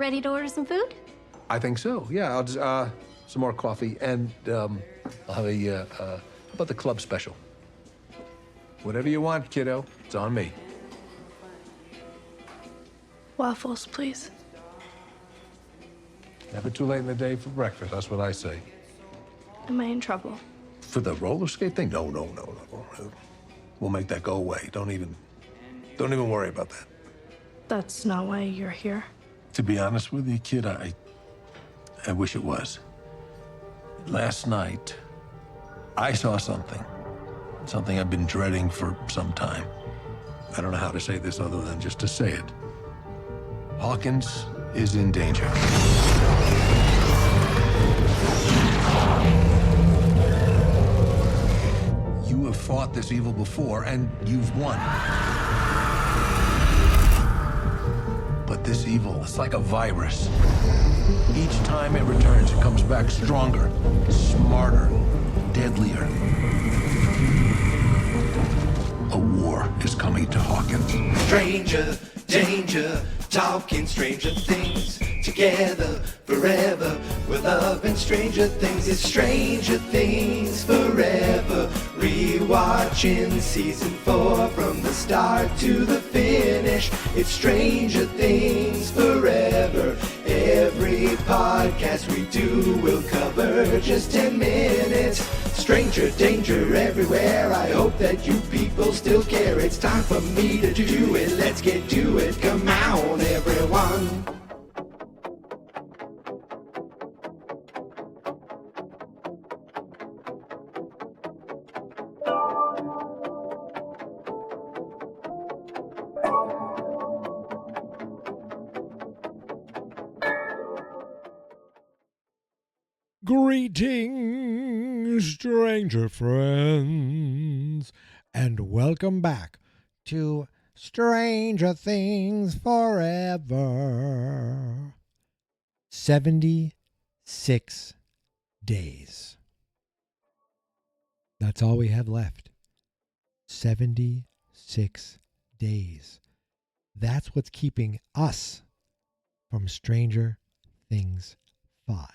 Ready to order some food? I think so. Yeah, I'll just, some more coffee, and I'll have how about the club special? Whatever you want, kiddo. It's on me. Waffles, please. Never too late in the day for breakfast, that's what I say. Am I in trouble? For the roller skate thing? No. We'll make that go away. Don't even worry about that. That's not why you're here. To be honest with you, kid, I wish it was. Last night, I saw something I've been dreading for some time. I don't know how to say this other than just to say it. Hawkins is in danger. You have fought this evil before, and you've won. But this evil, it's like a virus. Each time it returns, it comes back stronger, smarter, deadlier. A war is coming to Hawkins. Stranger, danger, talking stranger things. Together, forever, we're loving stranger things. It's Stranger Things Forever. Rewatching season 4 from the start to the finish. It's Stranger Things Forever. Every podcast we do will cover just 10 minutes. Stranger danger everywhere. I hope that you people still care. It's time for me to do it. Let's get to it. Come on, everyone. Greetings, stranger friends, and welcome back to Stranger Things Forever. 76 days. That's all we have left. 76 days. That's what's keeping us from Stranger Things 5.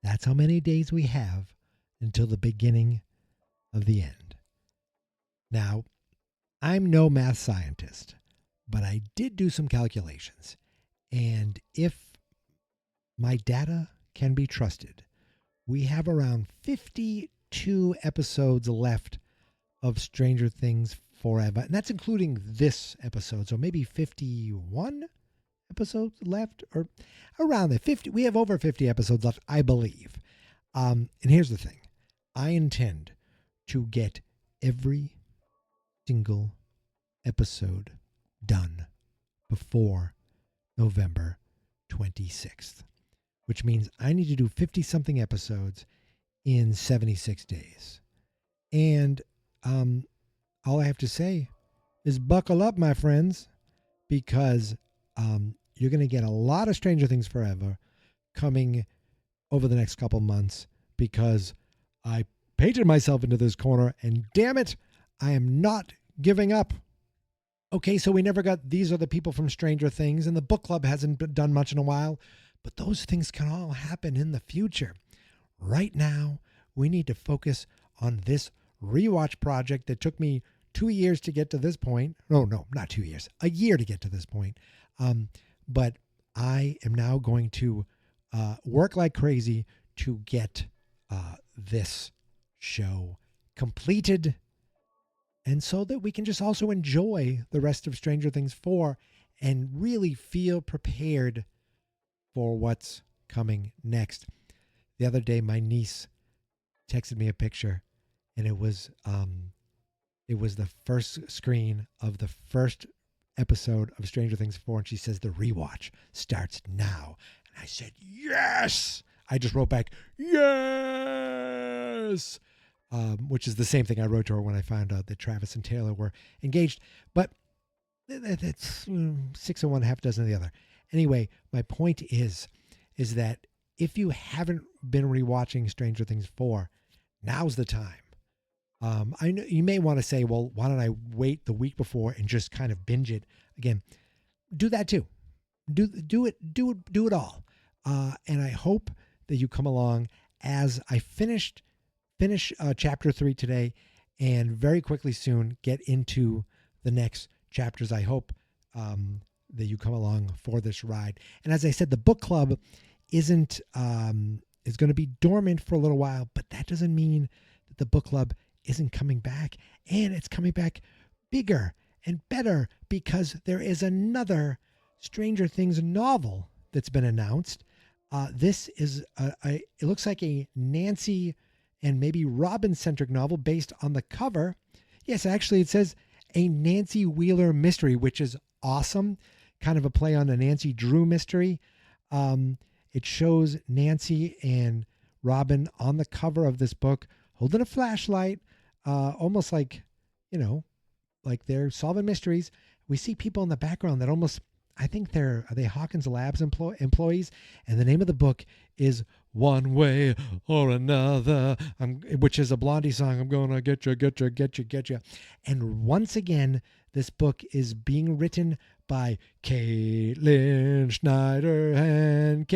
That's how many days we have until the beginning of the end. Now, I'm no math scientist, but I did do some calculations. And if my data can be trusted, we have around 52 episodes left of Stranger Things Forever. And that's including this episode. So maybe 51 episodes left, or around there. 50. We have over 50 episodes left, I believe. And here's the thing. I intend to get every single episode done before November 26th, which means I need to do 50-something episodes in 76 days. And all I have to say is buckle up, my friends, because you're going to get a lot of Stranger Things Forever coming over the next couple months, because I painted myself into this corner, and damn it, I am not giving up. Okay, so we never got These Are the People from Stranger Things, and the book club hasn't done much in a while, but those things can all happen in the future. Right now, we need to focus on this rewatch project that took me 2 years to get to this point. No, not 2 years, a year to get to this point. But I am now going to work like crazy to get this show completed, and so that we can just also enjoy the rest of Stranger Things 4 and really feel prepared for what's coming next. The other day, my niece texted me a picture, and it was the first screen of the first episode of Stranger Things 4, and she says the rewatch starts now. And I said, yes! I just wrote back, yes! Which is the same thing I wrote to her when I found out that Travis and Taylor were engaged. But that's 6 of one, half dozen of the other. Anyway, my point is that if you haven't been rewatching Stranger Things 4, now's the time. I know you may want to say, well, why don't I wait the week before and just kind of binge it? Again, do that too. do it all. And I hope that you come along as I finish chapter 3 today, and very quickly soon get into the next chapters. I hope that you come along for this ride. And as I said, the book club is going to be dormant for a little while, but that doesn't mean that the book club isn't coming back. And it's coming back bigger and better because there is another Stranger Things novel that's been announced. This is it looks like a Nancy and maybe Robin-centric novel based on the cover. Yes, actually, it says a Nancy Wheeler mystery, which is awesome. Kind of a play on a Nancy Drew mystery. It shows Nancy and Robin on the cover of this book holding a flashlight, almost like, like they're solving mysteries. We see people in the background that almost, I think are they Hawkins Labs employees? And the name of the book is One Way or Another, which is a Blondie song. I'm gonna get you. And once again, this book is being written by Caitlin Schneiderhan.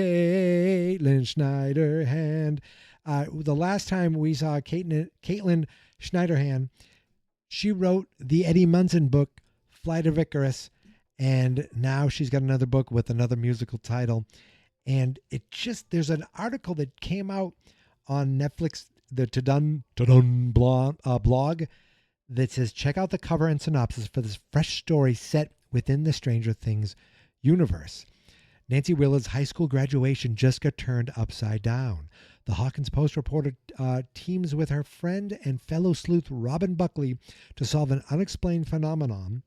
The last time we saw Caitlin Schneiderhan, she wrote the Eddie Munson book, Flight of Icarus, and now she's got another book with another musical title. And there's an article that came out on Netflix, the Tadun blog, that says, check out the cover and synopsis for this fresh story set within the Stranger Things universe. Nancy Wheeler's high school graduation just got turned upside down. The Hawkins Post reporter teams with her friend and fellow sleuth Robin Buckley to solve an unexplained phenomenon.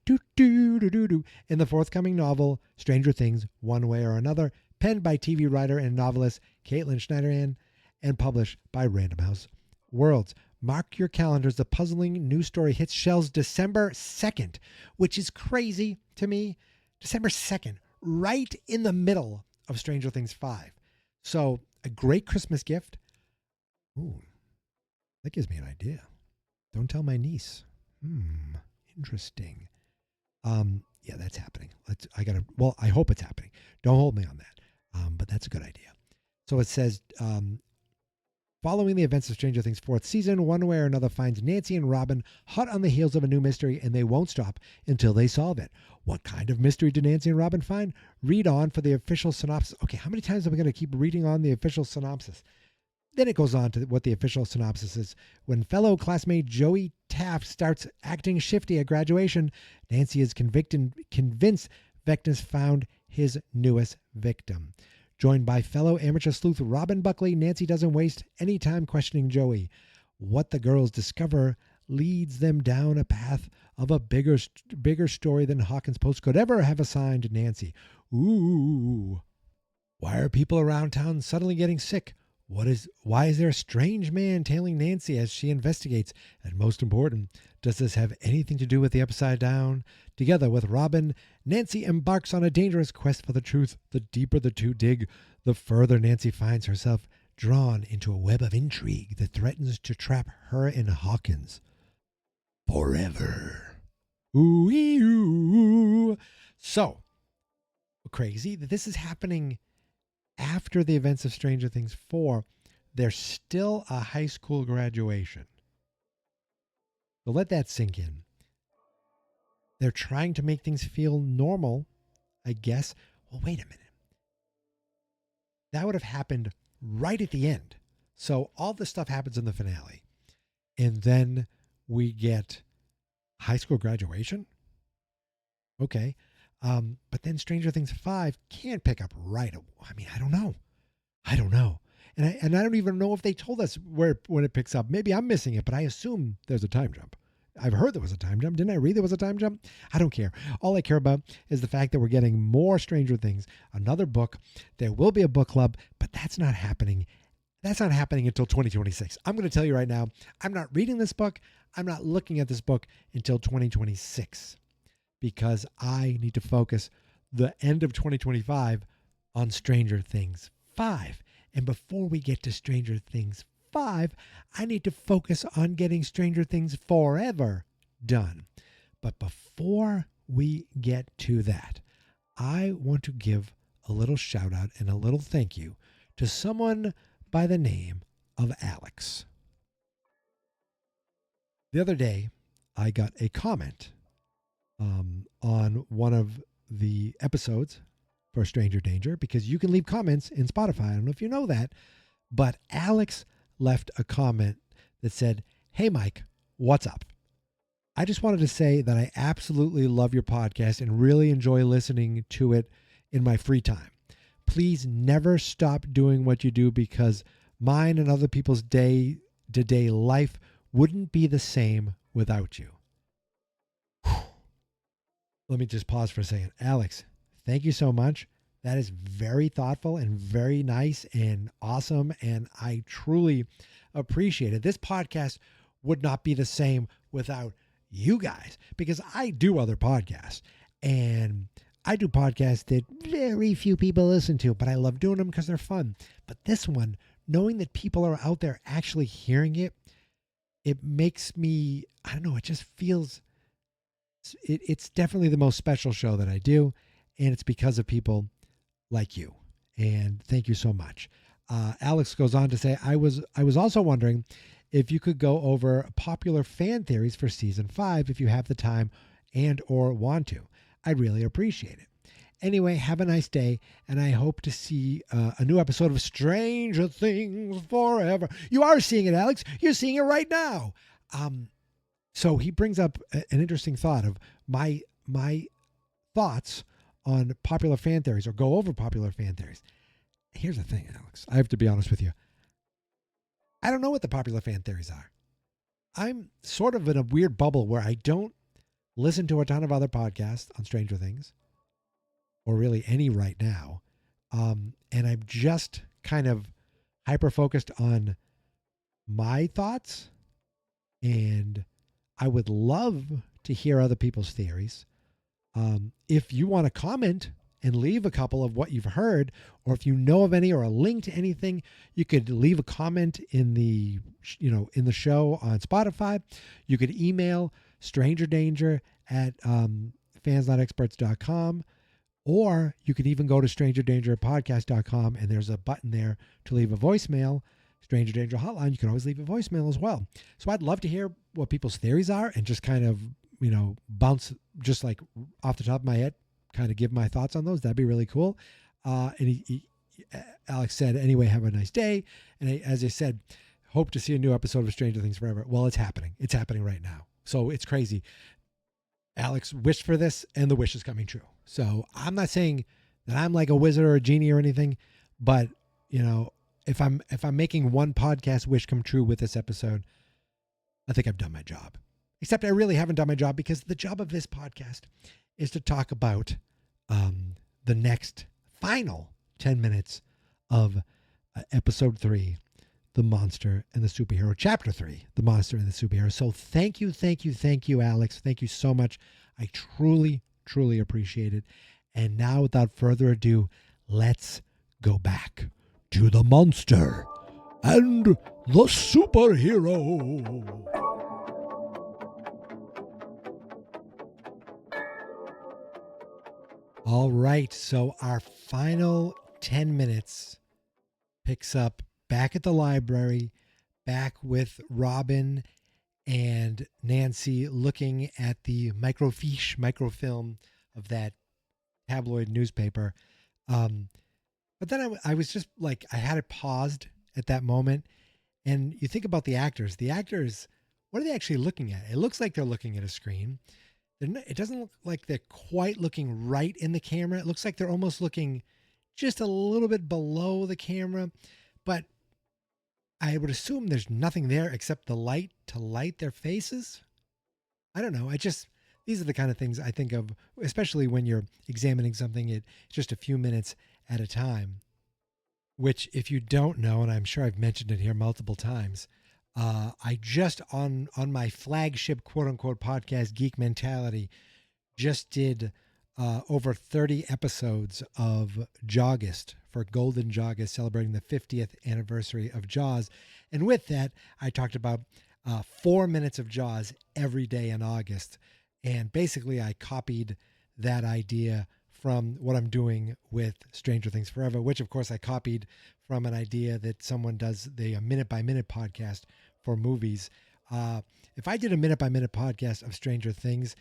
Do, do, do, do, do. In the forthcoming novel, Stranger Things, One Way or Another, penned by TV writer and novelist Caitlin Schneiderhan and published by Random House Worlds. Mark your calendars. The puzzling news story hits shelves December 2nd, which is crazy to me. December 2nd, right in the middle of Stranger Things 5. So a great Christmas gift. Ooh, that gives me an idea. Don't tell my niece. Interesting. Yeah, that's happening. I hope it's happening. Don't hold me on that. But that's a good idea. So it says, following the events of Stranger Things' 4th season, One Way or Another finds Nancy and Robin hot on the heels of a new mystery, and they won't stop until they solve it. What kind of mystery do Nancy and Robin find? Read on for the official synopsis. Okay, how many times are we going to keep reading on the official synopsis? Then it goes on to what the official synopsis is. When fellow classmate Joey Taft starts acting shifty at graduation, Nancy is convinced Vectis found his newest victim. Joined by fellow amateur sleuth Robin Buckley, Nancy doesn't waste any time questioning Joey. What the girls discover leads them down a path of a bigger story than Hawkins Post could ever have assigned Nancy. Ooh. Why are people around town suddenly getting sick? Why is there a strange man tailing Nancy as she investigates? And most important, does this have anything to do with the Upside Down? Together with Robin, Nancy embarks on a dangerous quest for the truth. The deeper the two dig, the further Nancy finds herself drawn into a web of intrigue that threatens to trap her and Hawkins forever. Ooh. So, crazy that this is happening after the events of Stranger Things 4. There's still a high school graduation. So let that sink in. They're trying to make things feel normal, I guess. Well, wait a minute. That would have happened right at the end. So all this stuff happens in the finale. And then we get high school graduation. Okay. But then Stranger Things 5 can't pick up right. I mean, I don't know. And I don't even know if they told us when it picks up. Maybe I'm missing it, but I assume there's a time jump. I've heard there was a time jump. Didn't I read there was a time jump? I don't care. All I care about is the fact that we're getting more Stranger Things, another book. There will be a book club, but that's not happening. That's not happening until 2026. I'm going to tell you right now, I'm not reading this book. I'm not looking at this book until 2026 because I need to focus the end of 2025 on Stranger Things 5. And before we get to Stranger Things 5, I need to focus on getting Stranger Things Forever done. But before we get to that, I want to give a little shout out and a little thank you to someone by the name of Alex. The other day, I got a comment on one of the episodes for Stranger Danger, because you can leave comments in Spotify. I don't know if you know that, but Alex left a comment that said, "Hey, Mike, what's up? I just wanted to say that I absolutely love your podcast and really enjoy listening to it in my free time. Please never stop doing what you do, because mine and other people's day-to-day life wouldn't be the same without you." Whew. Let me just pause for a second. Alex, thank you so much. That is very thoughtful and very nice and awesome, and I truly appreciate it. This podcast would not be the same without you guys, because I do other podcasts, and I do podcasts that very few people listen to, but I love doing them because they're fun. But this one, knowing that people are out there actually hearing it, it makes me, I don't know, it just feels, it's definitely the most special show that I do, and it's because of people like you. And thank you so much. Alex goes on to say, I was also wondering if you could go over popular fan theories for season 5 if you have the time and or want to. I'd really appreciate it. Anyway, have a nice day, and I hope to see a new episode of Stranger Things Forever. You are seeing it, Alex. You're seeing it right now. So he brings up an interesting thought of my thoughts on popular fan theories, or go over popular fan theories. Here's the thing, Alex. I have to be honest with you. I don't know what the popular fan theories are. I'm sort of in a weird bubble where I don't listen to a ton of other podcasts on Stranger Things, or really any right now. And I'm just kind of hyper-focused on my thoughts. And I would love to hear other people's theories. If you want to comment and leave a couple of what you've heard, or if you know of any or a link to anything, you could leave a comment in the show on Spotify. You could email strangerdanger@fansnotexperts.com, or you could even go to strangerdangerpodcast.com, and there's a button there to leave a voicemail. Stranger Danger Hotline, you can always leave a voicemail as well. So I'd love to hear what people's theories are, and just kind of, bounce just like off the top of my head, kind of give my thoughts on those. That'd be really cool. And Alex said, anyway, have a nice day. And as I said, hope to see a new episode of Stranger Things Forever. Well, it's happening. It's happening right now. So it's crazy. Alex wished for this, and the wish is coming true. So I'm not saying that I'm like a wizard or a genie or anything, but if I'm making one podcast wish come true with this episode, I think I've done my job. Except I really haven't done my job, because the job of this podcast is to talk about the next final 10 minutes of episode 3, The Monster and the Superhero, chapter 3, The Monster and the Superhero. So thank you, Alex. Thank you so much. I truly, truly appreciate it. And now, without further ado, let's go back to the monster and the superhero. All right, so our final 10 minutes picks up back at the library, back with Robin and Nancy looking at the microfilm of that tabloid newspaper. But then I was just like, I had it paused at that moment. And you think about the actors. The actors, what are they actually looking at? It looks like they're looking at a screen. It doesn't look like they're quite looking right in the camera. It looks like they're almost looking just a little bit below the camera. But I would assume there's nothing there except the light to light their faces. I don't know. These are the kind of things I think of, especially when you're examining something at just a few minutes at a time, which, if you don't know, and I'm sure I've mentioned it here multiple times, I just on my flagship quote unquote podcast, Geek Mentality, just did over 30 episodes of Jawgust for Golden Jawgust, celebrating the 50th anniversary of Jaws. And with that, I talked about 4 minutes of Jaws every day in August. And basically, I copied that idea from what I'm doing with Stranger Things Forever, which, of course, I copied from an idea that someone does the minute-by-minute podcast for movies. If I did a minute-by-minute podcast of Stranger Things,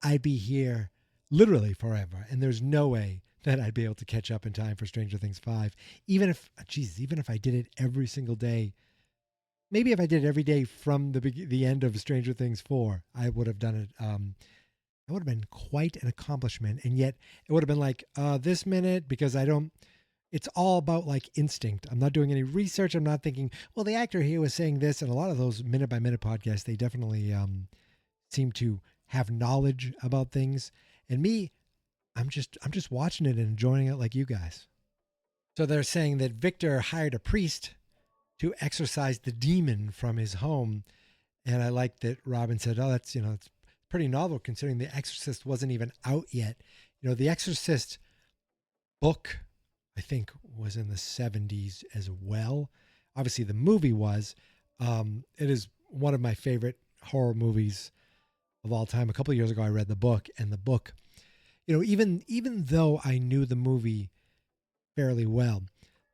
I'd be here literally forever. And there's no way that I'd be able to catch up in time for Stranger Things 5. Even if I did it every single day, maybe if I did it every day from the end of Stranger Things 4, I would have done it. It would have been quite an accomplishment. And yet it would have been like this minute, because it's all about like instinct. I'm not doing any research. I'm not thinking, well, the actor here was saying this. And a lot of those minute by minute podcasts, they definitely seem to have knowledge about things. And me, I'm just watching it and enjoying it like you guys. So they're saying that Victor hired a priest to exorcise the demon from his home. And I like that Robin said, oh, that's, it's pretty novel considering The Exorcist wasn't even out yet. The Exorcist book, I think, was in the 70s as well. Obviously, the movie was. It is one of my favorite horror movies of all time. A couple of years ago, I read the book, and the book, even though I knew the movie fairly well,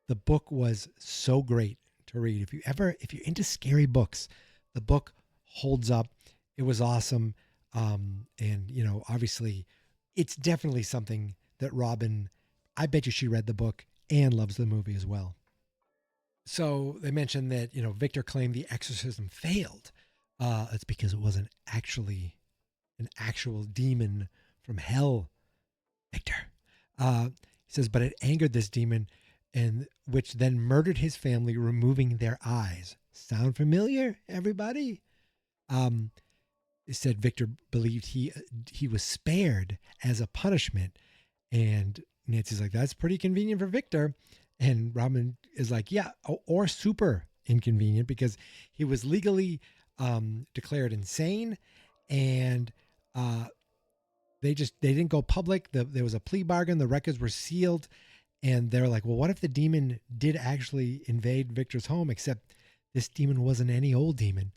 the book was so great to read. If you're into scary books, the book holds up. It was awesome. And obviously it's definitely something that Robin, I bet you she read the book and loves the movie as well. So they mentioned that, Victor claimed the exorcism failed. It's because it wasn't actually an actual demon from hell, Victor. He says, but it angered this demon, and which then murdered his family, removing their eyes. Sound familiar, everybody? It said Victor believed he was spared as a punishment. And Nancy's like, that's pretty convenient for Victor. And Robin is like, yeah, or super inconvenient, because he was legally declared insane, and they didn't go public. There was a plea bargain. The records were sealed, and they're like, well, what if the demon did actually invade Victor's home? Except this demon wasn't any old demon.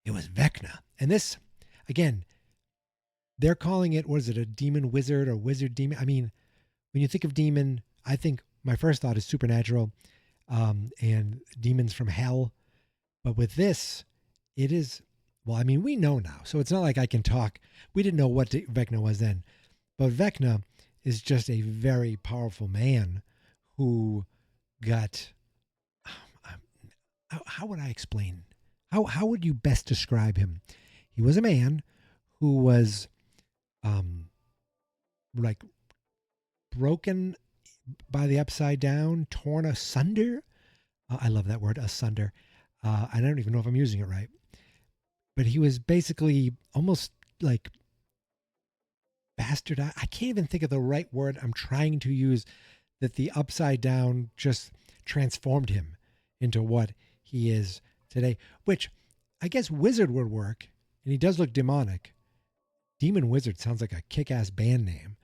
It was Vecna. And this, again, they're calling it, what is it, a demon wizard or wizard demon? I mean, when you think of demon, I think my first thought is supernatural and demons from hell. But with this, it is, well, I mean, we know now. So it's not like I can talk. We didn't know what Vecna was then. But Vecna is just a very powerful man who got, how would I explain? How would you best describe him? He was a man who was like broken by the upside down, torn asunder. I love that word, asunder. I don't even know if I'm using it right. But he was basically almost like bastard. I can't even think of the right word I'm trying to use, that the upside down just transformed him into what he is today, which I guess wizard would work. And he does look demonic. Demon Wizard sounds like a kick-ass band name.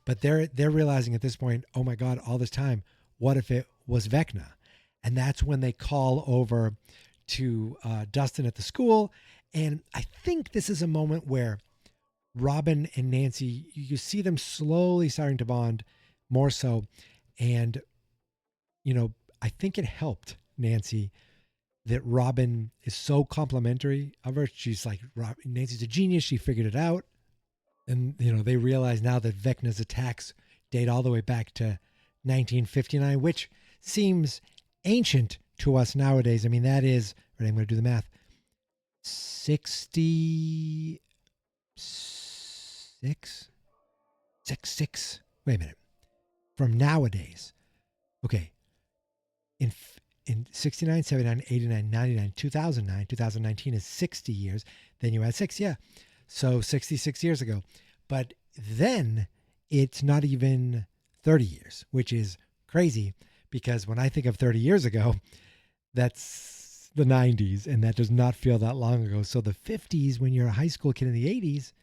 But they're realizing at this point, oh my God, all this time, what if it was Vecna? And that's when they call over to Dustin at the school. And I think this is a moment where Robin and Nancy, you see them slowly starting to bond more so. And, I think it helped Nancy that Robin is so complimentary of her. She's like, Nancy's a genius. She figured it out. And, they realize now that Vecna's attacks date all the way back to 1959, which seems ancient to us nowadays. I mean, that is, right, I'm going to do the math, 66, wait a minute, from nowadays. Okay. In 69, 79, 89, 99, 2009, 2019 is 60 years. Then you add 6, yeah. So 66 years ago. But then it's not even 30 years, which is crazy, because when I think of 30 years ago, that's the 90s, and that does not feel that long ago. So the 50s, when you're a high school kid in the 80s,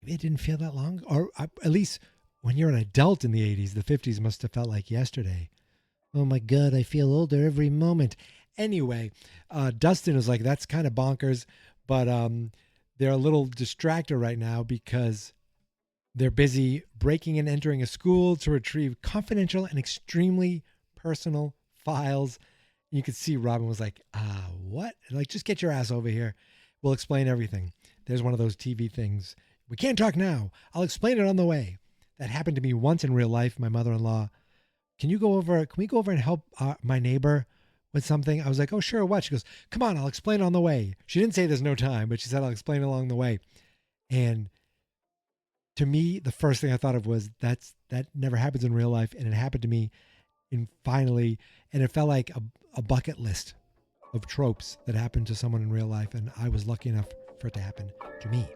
it didn't feel that long. Or at least when you're an adult in the 80s, the 50s must have felt like yesterday. Oh my God, I feel older every moment. Anyway, Dustin was like, that's kind of bonkers. But they're a little distracted right now because they're busy breaking and entering a school to retrieve confidential and extremely personal files. You could see Robin was like, what? Like, just get your ass over here. We'll explain everything. There's one of those TV things. We can't talk now. I'll explain it on the way. That happened to me once in real life. My mother-in-law, can we go over and help my neighbor with something? I was like, oh, sure, what? She goes, come on, I'll explain on the way. She didn't say there's no time, but she said, I'll explain along the way. And to me, the first thing I thought of was that never happens in real life. And it happened to me and it felt like a bucket list of tropes that happened to someone in real life. And I was lucky enough for it to happen to me.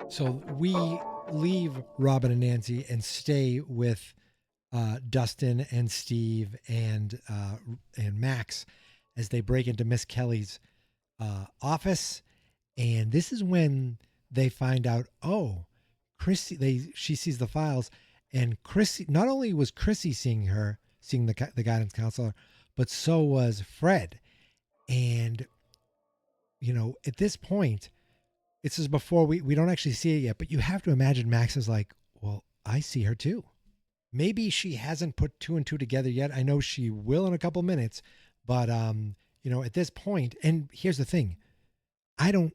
So we leave Robin and Nancy and stay with Dustin and Steve and Max as they break into Miss Kelly's office. And this is when they find out, she sees the files, and Chrissy, not only was Chrissy seeing the guidance counselor, but so was Fred. And, at this point, this is before we don't actually see it yet, but you have to imagine Max is like, well, I see her too. Maybe she hasn't put two and two together yet. I know she will in a couple minutes, but at this point, and here's the thing, I don't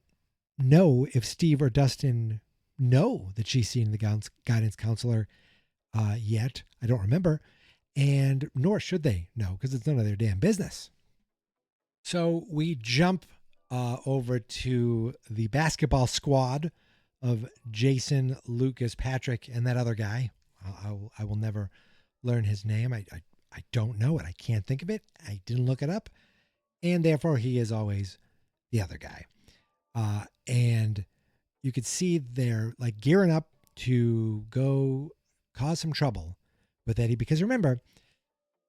know if Steve or Dustin know that she's seen the guidance counselor yet. I don't remember, and nor should they know because it's none of their damn business. So we jump over to the basketball squad of Jason, Lucas, Patrick, and that other guy. I will never learn his name. I don't know it. I can't think of it. I didn't look it up. And therefore, he is always the other guy. And you could see they're like gearing up to go cause some trouble with Eddie. Because remember,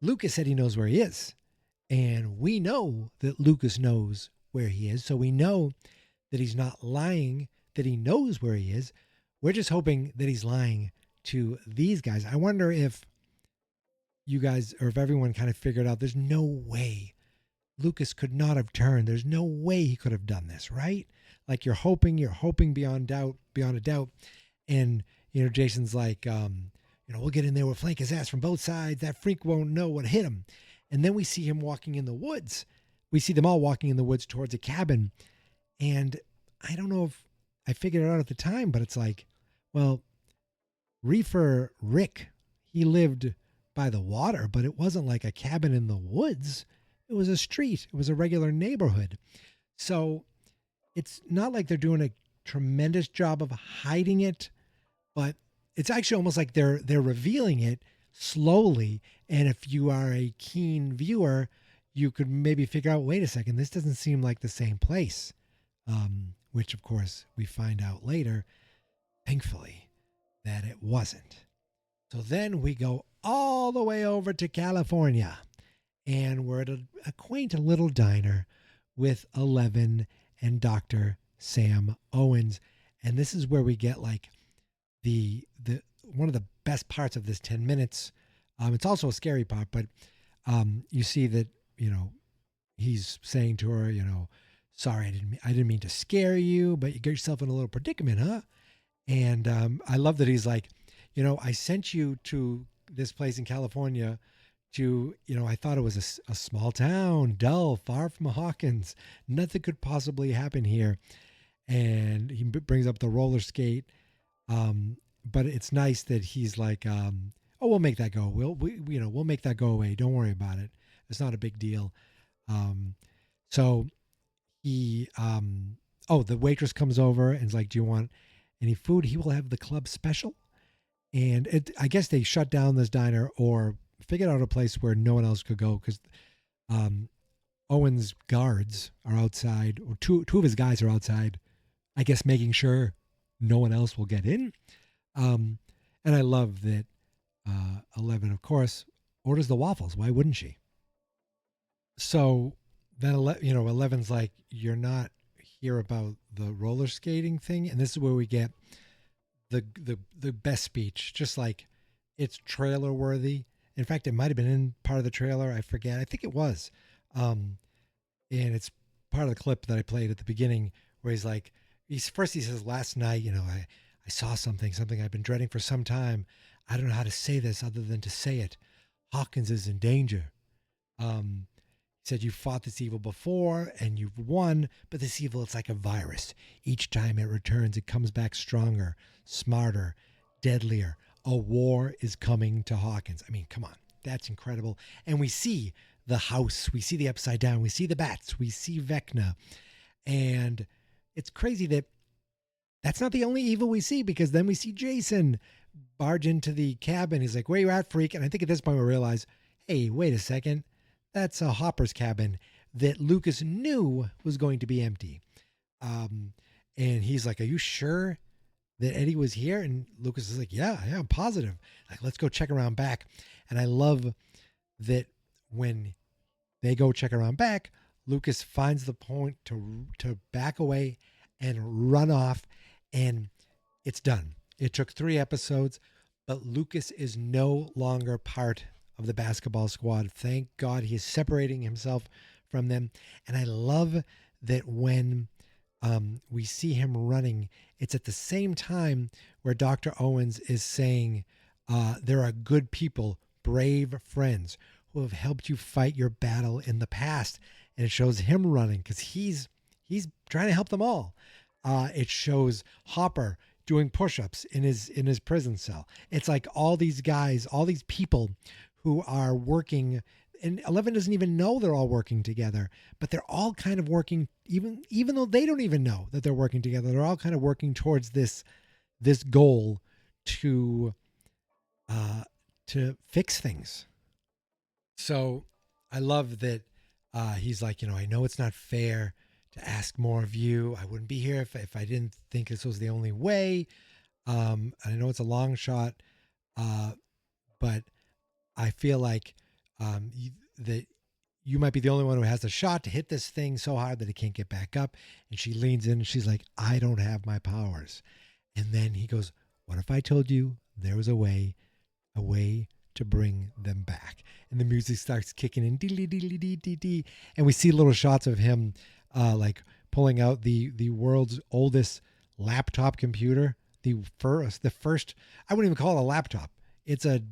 Lucas said he knows where he is. And we know that Lucas knows where he is. So we know that he's not lying, that he knows where he is. We're just hoping that he's lying to these guys. I wonder if you guys, or if everyone kind of figured out there's no way Lucas could not have turned. There's no way he could have done this, right? Like you're hoping beyond a doubt. And, Jason's like, we'll get in there, we'll flank his ass from both sides. That freak won't know what hit him. And then we see him walking in the woods. We see them all walking in the woods towards a cabin. And I don't know if I figured it out at the time, but it's like, well, Reefer Rick, he lived by the water, but it wasn't like a cabin in the woods. It was a street. It was a regular neighborhood. So it's not like they're doing a tremendous job of hiding it, but it's actually almost like they're revealing it slowly. And if you are a keen viewer, you could maybe figure out, wait a second, this doesn't seem like the same place, which of course we find out later, thankfully, that it wasn't. So then we go all the way over to California, and we're at a quaint little diner with Eleven and Dr. Sam Owens. And this is where we get like the one of the best parts of this 10 minutes. It's also a scary part, but you see that, he's saying to her, sorry, I didn't mean to scare you, but you got yourself in a little predicament, huh? And I love that he's like, I sent you to this place in California to, I thought it was a small town, dull, far from Hawkins. Nothing could possibly happen here. And he brings up the roller skate. But it's nice that he's like, we'll make that go. We'll make that go away. Don't worry about it. It's not a big deal. So he, the waitress comes over and is like, do you want any food? He will have the club special. And I guess they shut down this diner or figured out a place where no one else could go because Owen's guards are outside, or two of his guys are outside, I guess making sure no one else will get in. And I love that Eleven, of course, orders the waffles. Why wouldn't she? So then, Eleven's like, you're not here about the roller skating thing. And this is where we get the best speech, just like it's trailer worthy. In fact, it might have been in part of the trailer. I forget. I think it was. And it's part of the clip that I played at the beginning where he's like, he says, last night, I saw something I've been dreading for some time. I don't know how to say this other than to say it. Hawkins is in danger. He said, you fought this evil before and you've won, but this evil, it's like a virus. Each time it returns, it comes back stronger, smarter, deadlier. A war is coming to Hawkins. I mean, come on. That's incredible. And we see the house. We see the Upside Down. We see the bats. We see Vecna. And it's crazy that that's not the only evil we see, because then we see Jason barge into the cabin. He's like, where you at, freak? And I think at this point we realize, hey, wait a second. That's a Hopper's cabin that Lucas knew was going to be empty. And he's like, are you sure that Eddie was here? And Lucas is like, yeah, I'm positive. Like, let's go check around back. And I love that when they go check around back, Lucas finds the point to back away and run off, and it's done. It took 3 episodes, but Lucas is no longer part of the basketball squad. Thank God he is separating himself from them. And I love that when we see him running, it's at the same time where Dr. Owens is saying, there are good people, brave friends who have helped you fight your battle in the past. And it shows him running because he's trying to help them all. It shows Hopper doing push-ups in his prison cell. It's like all these guys, all these people who are working, and Eleven doesn't even know they're all working together, but they're all kind of working, even though they don't even know that they're working together. They're all kind of working towards this goal to fix things. So I love that he's like, I know it's not fair to ask more of you. I wouldn't be here if I didn't think this was the only way. And I know it's a long shot, but I feel like that you might be the only one who has a shot to hit this thing so hard that it can't get back up. And she leans in and she's like, I don't have my powers. And then he goes, what if I told you there was a way to bring them back? And the music starts kicking in, dee, and we see little shots of him like pulling out the world's oldest laptop computer, the first. I wouldn't even call it a laptop. It's a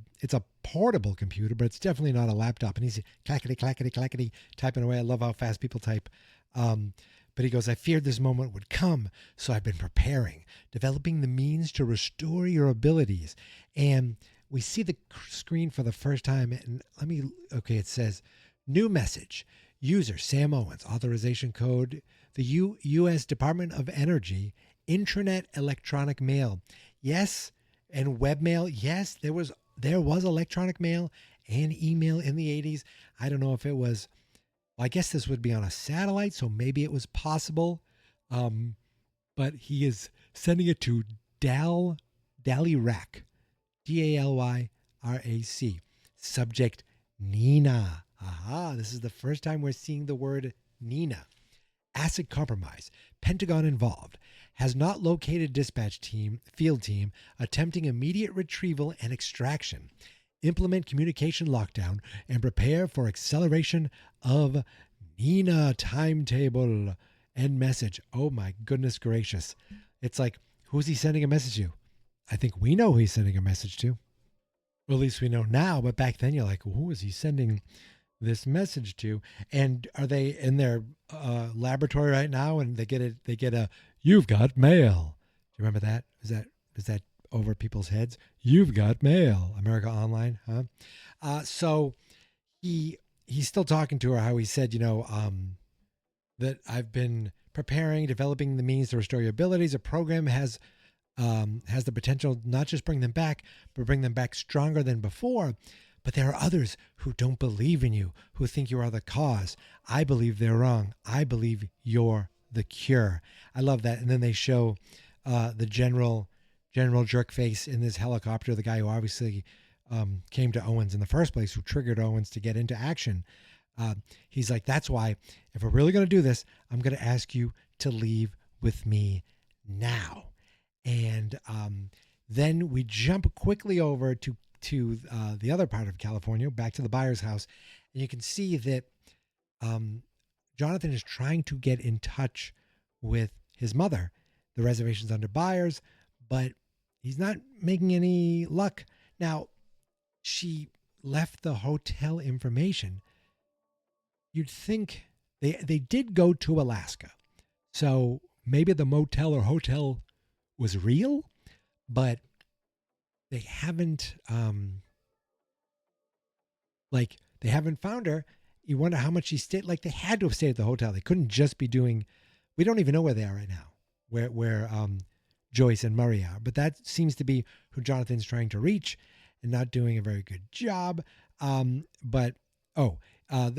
portable computer, but it's definitely not a laptop. And he's clackety typing away. I love how fast people type. But he goes, I feared this moment would come, so I've been preparing, developing the means to restore your abilities. And we see the screen for the first time. And it says, new message. User Sam Owens, authorization code, the U.S. Department of Energy, intranet electronic mail. Yes, and webmail. Yes, there was electronic mail and email in the 80s. I don't know if it was, I guess this would be on a satellite, so maybe it was possible. But he is sending it to Dallyrac, Dallyrac. Subject, Nina. Aha, this is the first time we're seeing the word Nina. Asset compromise. Pentagon involved. Has not located dispatch field team attempting immediate retrieval and extraction. Implement communication lockdown and prepare for acceleration of Nina timetable. End message. Oh my goodness gracious. It's like, who's he sending a message to? I think we know who he's sending a message to. Well, at least we know now, but back then you're like, who is he sending this message to? And are they in their laboratory right now and they get a you've got mail? Do you remember that? Is that over people's heads? You've got mail. America Online, huh? So he's still talking to her, how he said, that I've been preparing, developing the means to restore your abilities. A program has the potential not just bring them back, but bring them back stronger than before. But there are others who don't believe in you, who think you are the cause. I believe they're wrong. I believe you're the cure. I love that. And then they show the General Jerkface in this helicopter, the guy who obviously came to Owens in the first place, who triggered Owens to get into action. He's like, that's why, if we're really going to do this, I'm going to ask you to leave with me now. And then we jump quickly over to to the other part of California, back to the Byers house, and you can see that Jonathan is trying to get in touch with his mother. The reservation's under Byers, but he's not making any luck. Now, she left the hotel information. You'd think they did go to Alaska, so maybe the motel or hotel was real, but they haven't they haven't found her. You wonder how much she stayed. Like, they had to have stayed at the hotel. They couldn't just be doing. We don't even know where they are right now, where Joyce and Murray are. But that seems to be who Jonathan's trying to reach, and not doing a very good job.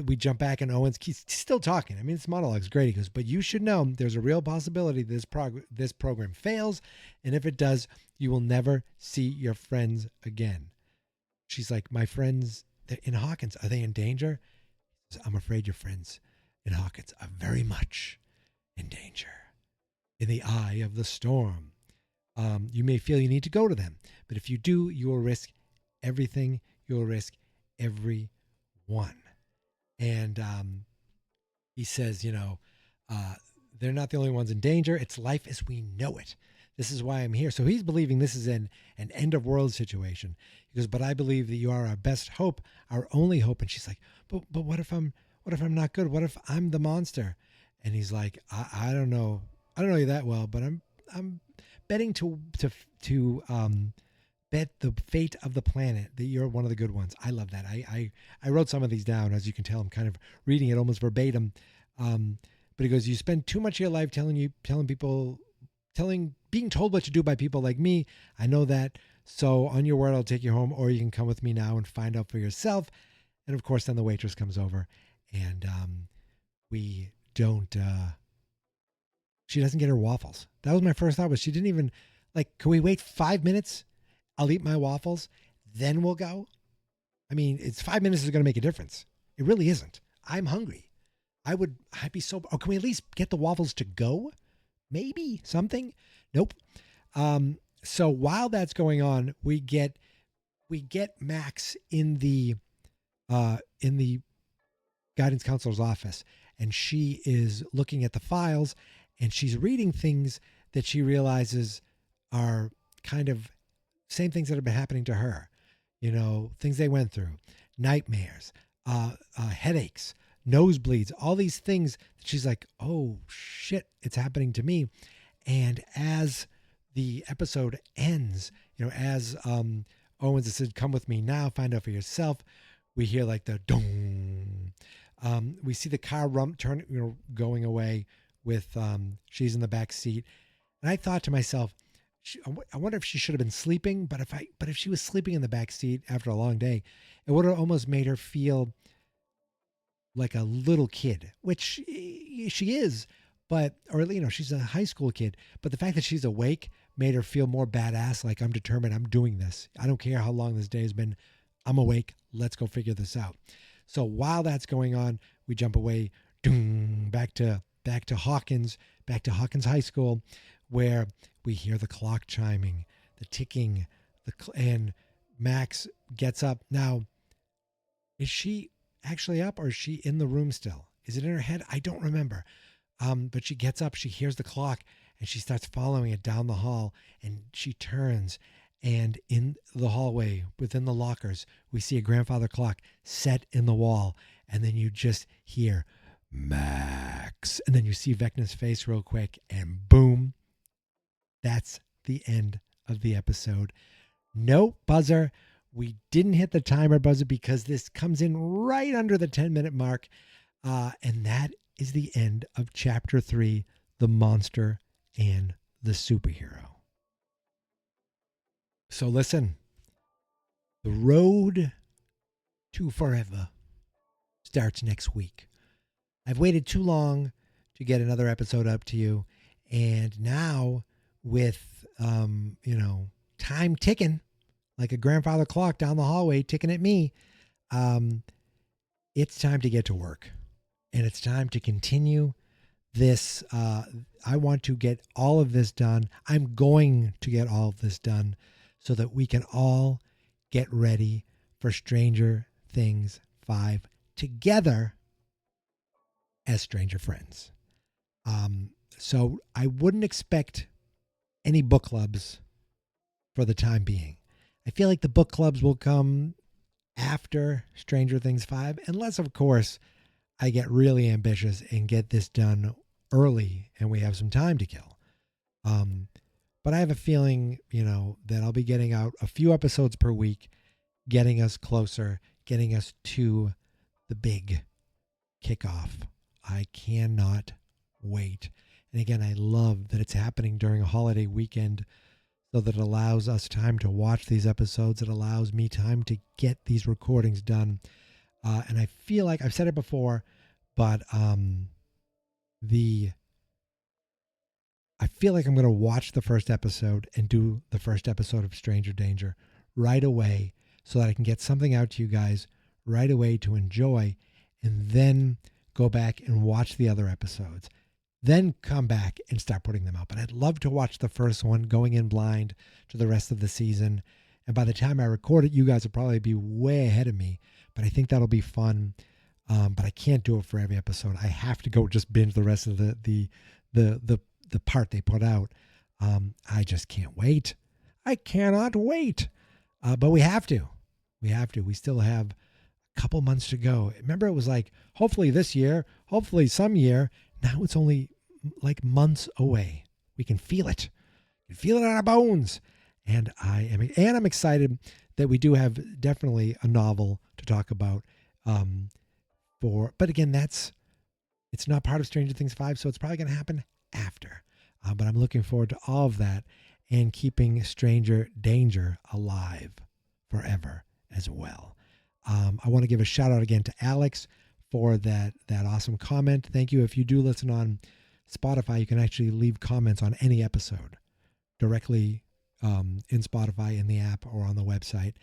We jump back, and Owens, he's still talking. I mean, this monologue's great. He goes, but you should know there's a real possibility this program fails, and if it does, you will never see your friends again. She's like, my friends in Hawkins, are they in danger? He says, I'm afraid your friends in Hawkins are very much in danger. In the eye of the storm. You may feel you need to go to them, but if you do, you will risk everything. You will risk everyone. And he says, they're not the only ones in danger. It's life as we know it. This is why I'm here. So he's believing this is an end of world situation. He goes, but I believe that you are our best hope, our only hope. And she's like, but what if I'm not good? What if I'm the monster? And he's like, I don't know. I don't know you that well, but I'm betting to bet the fate of the planet that you're one of the good ones. I love that. I wrote some of these down. As you can tell, I'm kind of reading it almost verbatim. But he goes, you spend too much of your life being told what to do by people like me. I know that. So on your word, I'll take you home, or you can come with me now and find out for yourself. And of course, then the waitress comes over, and we don't, she doesn't get her waffles. That was my first thought, was she didn't even, like, can we wait 5 minutes? I'll eat my waffles, then we'll go. I mean, it's 5 minutes is going to make a difference. It really isn't. I'm hungry. I'd be so, oh, can we at least get the waffles to go? Maybe something? Nope. So while that's going on, we get Max in the guidance counselor's office, and she is looking at the files, and she's reading things that she realizes are kind of same things that have been happening to her, things they went through, nightmares, headaches, nosebleeds, all these things that she's like, oh shit, it's happening to me. And as the episode ends, as Owens has said, come with me now, find out for yourself, we hear like the dong. We see the car going away with she's in the back seat. And I thought to myself, I wonder if she should have been sleeping, but if she was sleeping in the back seat after a long day, it would have almost made her feel like a little kid, which she is, she's a high school kid, but the fact that she's awake made her feel more badass. Like, I'm determined. I'm doing this. I don't care how long this day has been. I'm awake. Let's go figure this out. So while that's going on, we jump away back to Hawkins High School, where we hear the clock chiming, the ticking, and Max gets up. Now, is she actually up, or is she in the room still? Is it in her head? I don't remember. But she gets up, she hears the clock, and she starts following it down the hall, and she turns, and in the hallway, within the lockers, we see a grandfather clock set in the wall, and then you just hear Max, and then you see Vecna's face real quick, and boom, that's the end of the episode. No buzzer. We didn't hit the timer buzzer because this comes in right under the 10-minute mark, and that is the end of Chapter 3, The Monster and the Superhero. So listen, the road to forever starts next week. I've waited too long to get another episode up to you, and now with, time ticking, like a grandfather clock down the hallway ticking at me, it's time to get to work. And it's time to continue this. I want to get all of this done. I'm going to get all of this done so that we can all get ready for Stranger Things 5 together as Stranger Friends. So I wouldn't expect any book clubs for the time being. I feel like the book clubs will come after Stranger Things 5, unless, of course, I get really ambitious and get this done early and we have some time to kill. But I have a feeling, that I'll be getting out a few episodes per week, getting us closer, getting us to the big kickoff. I cannot wait. And again, I love that it's happening during a holiday weekend so that it allows us time to watch these episodes. It allows me time to get these recordings done. And I feel like I've said it before, but I feel like I'm going to watch the first episode and do the first episode of Stranger Danger right away so that I can get something out to you guys right away to enjoy, and then go back and watch the other episodes. Then come back and start putting them out. But I'd love to watch the first one going in blind to the rest of the season. And by the time I record it, you guys will probably be way ahead of me. But I think that'll be fun. But I can't do it for every episode. I have to go just binge the rest of the part they put out. I just can't wait. I cannot wait. But we have to. We still have a couple months to go. Remember, it was like, hopefully this year, hopefully some year. Now it's only like months away. We can feel it. We can feel it in our bones. And I'm excited that we do have definitely a novel to talk about. But again, it's not part of Stranger Things 5, so it's probably going to happen after. But I'm looking forward to all of that and keeping Stranger Danger alive forever as well. I want to give a shout out again to Alex for that awesome comment. Thank you. If you do listen on Spotify, you can actually leave comments on any episode directly in Spotify, in the app, or on the website.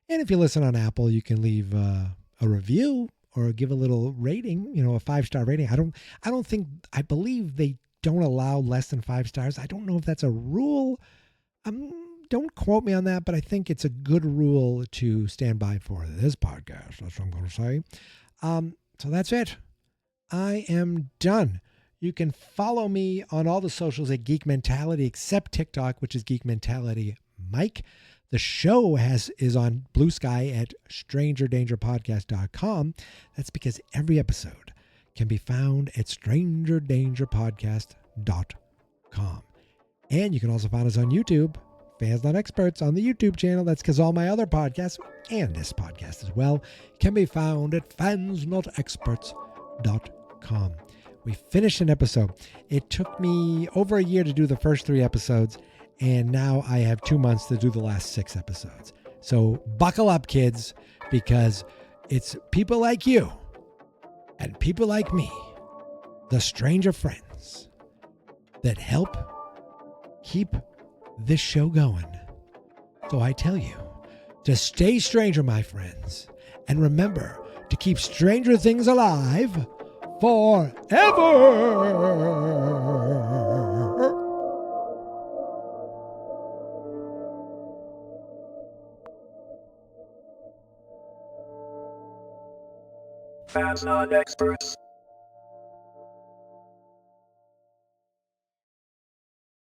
And if you listen on Apple, you can leave a review or give a little rating, a 5-star rating. I believe they don't allow less than 5 stars. I don't know if that's a rule. Don't quote me on that, but I think it's a good rule to stand by for this podcast. That's what I'm going to say. So that's it. I am done. You can follow me on all the socials at Geek Mentality, except TikTok, which is Geek Mentality Mike. The show is on Blue Sky at strangerdangerpodcast.com. That's because every episode can be found at strangerdangerpodcast.com. And you can also find us on YouTube, Fans Not Experts, on the YouTube channel. That's because all my other podcasts, and this podcast as well, can be found at fansnotexperts.com. We finished an episode. It took me over a year to do the first 3 episodes, and now I have 2 months to do the last 6 episodes. So buckle up, kids, because it's people like you and people like me, the stranger friends, that help keep this show going. So I tell you to stay stranger, my friends, and remember to keep Stranger Things alive forever. Fans Not Experts.